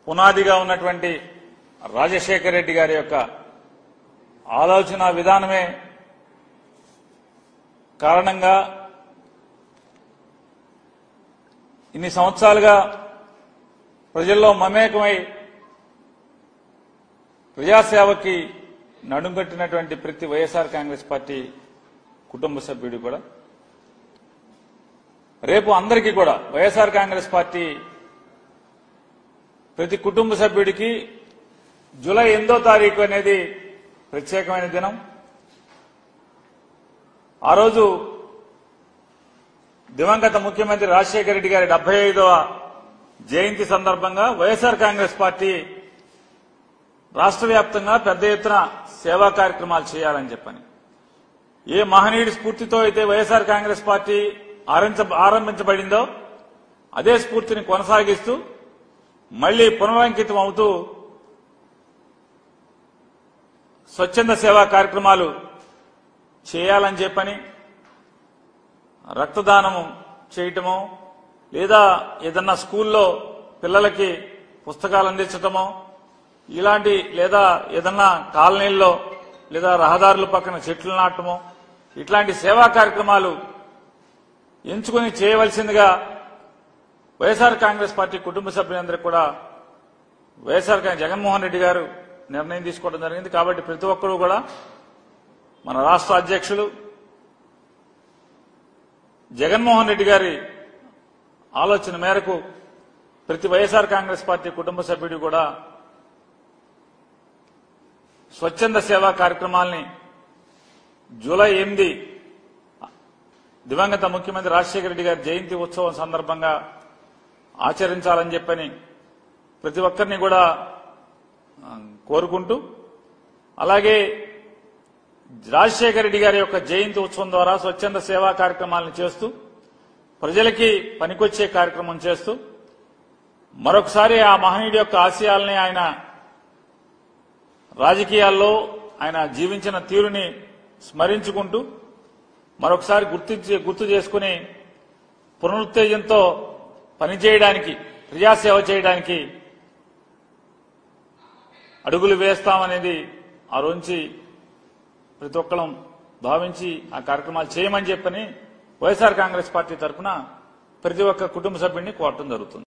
పునాదిగా ఉన్నటువంటి రాజశేఖర రెడ్డి గారి యొక్క ఆలోచన విధానమే కారణంగా ఇన్ని సంవత్సరాలుగా ప్రజల్లో మమేకమై ప్రజాసేవకి నడుంకట్టినటువంటి ప్రతి వైఎస్ఆర్ కాంగ్రెస్ పార్టీ కుటుంబ సభ్యుడు కూడా రేపు అందరికీ కూడా వైఎస్ఆర్ కాంగ్రెస్ పార్టీ ప్రతి కుటుంబ సభ్యుడికి జూలై 8వ తారీఖు అనేది ప్రత్యేకమైన దినం. ఆ రోజు దివంగత ముఖ్యమంత్రి రాజశేఖర రెడ్డి గారి 75వ జయంతి సందర్భంగా వైఎస్ఆర్ కాంగ్రెస్ పార్టీ రాష్ట్ర వ్యాప్తంగా పెద్ద ఎత్తున సేవా కార్యక్రమాలు చేయాలని చెప్పని ఏ మహనీయుడి స్ఫూర్తితో అయితే వైఎస్ఆర్ కాంగ్రెస్ పార్టీ ఆరంభించబడిందో అదే స్ఫూర్తిని కొనసాగిస్తూ మళ్లీ పునరంకితం అవుతూ స్వచ్ఛంద సేవా కార్యక్రమాలు చేయాలని చెప్పని రక్తదానము చేయటమో లేదా ఏదన్నా స్కూల్లో పిల్లలకి పుస్తకాలు అందించటమో ఇలాంటి లేదా ఏదన్నా కాలనీల్లో లేదా రహదారుల పక్కన చెట్లు నాటమో ఇట్లాంటి సేవా కార్యక్రమాలు ఎంచుకుని చేయవలసిందిగా వైఎస్ఆర్ కాంగ్రెస్ పార్టీ కుటుంబ సభ్యులందరికీ కూడా వైఎస్ఆర్ జగన్మోహన్ రెడ్డి గారు నిర్ణయం తీసుకోవడం జరిగింది. కాబట్టి ప్రతి ఒక్కరూ కూడా మన రాష్ట్ర అధ్యక్షులు జగన్మోహన్ రెడ్డి గారి ఆలోచన మేరకు ప్రతి వైఎస్ఆర్ కాంగ్రెస్ పార్టీ కుటుంబ సభ్యుడు కూడా స్వచ్ఛంద సేవా కార్యక్రమాల్ని జూలై 8 దివంగత ముఖ్యమంత్రి రాజశేఖర రెడ్డి గారి జయంతి ఉత్సవం సందర్భంగా ఆచరించాలని చెప్పని ప్రతి ఒక్కరిని కూడా కోరుకుంటూ అలాగే రాజశేఖర రెడ్డి గారి యొక్క జయంతి ఉత్సవం ద్వారా స్వచ్ఛంద సేవా కార్యక్రమాలను చేస్తూ ప్రజలకి పనికొచ్చే కార్యక్రమం చేస్తూ మరొకసారి ఆ మహనీయుడి యొక్క ఆశయాల్ని ఆయన రాజకీయాల్లో ఆయన జీవించిన తీరుని స్మరించుకుంటూ మరొకసారి గుర్తు చేసుకుని పునరుత్తేజంతో పనిచేయడానికి ప్రజాసేవ చేయడానికి అడుగులు వేస్తామనేది ఆ రోజు ప్రతి ఒక్కరం భావించి ఆ కార్యక్రమాలు చేయమని చెప్పని వైఎస్ఆర్ కాంగ్రెస్ పార్టీ తరఫున ప్రతి ఒక్క కుటుంబ సభ్యుడిని కోరటం జరుగుతుంది.